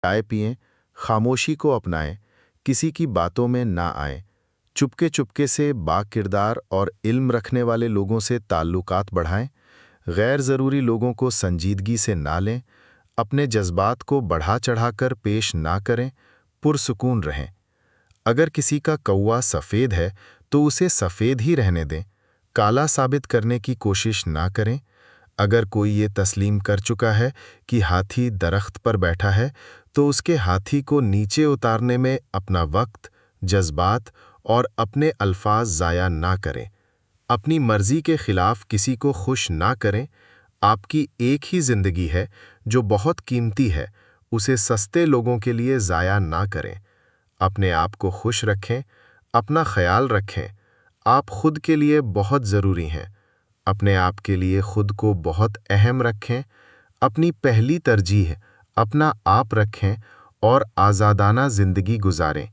चाय पिएं, खामोशी को अपनाएं, किसी की बातों में ना आएं, चुपके चुपके से बाकिरदार और इल्म रखने वाले लोगों से ताल्लुकात बढ़ाएं, गैर ज़रूरी लोगों को संजीदगी से ना लें, अपने जज्बात को बढ़ा चढ़ाकर पेश ना करें, पुरसुकून रहें। अगर किसी का कौवा सफ़ेद है तो उसे सफ़ेद ही रहने दें, काला साबित करने की कोशिश ना करें। अगर कोई ये तस्लीम कर चुका है कि हाथी दरख्त पर बैठा है तो उसके हाथी को नीचे उतारने में अपना वक्त, जज्बात और अपने अल्फाज ज़ाया ना करें। अपनी मर्जी के खिलाफ किसी को खुश ना करें। आपकी एक ही ज़िंदगी है जो बहुत कीमती है, उसे सस्ते लोगों के लिए ज़ाया ना करें। अपने आप को खुश रखें, अपना ख्याल रखें। आप खुद के लिए बहुत ज़रूरी हैं। अपने आप के लिए खुद को बहुत अहम रखें। अपनी पहली तरजीह अपना आप रखें और आज़ादाना ज़िंदगी गुजारें।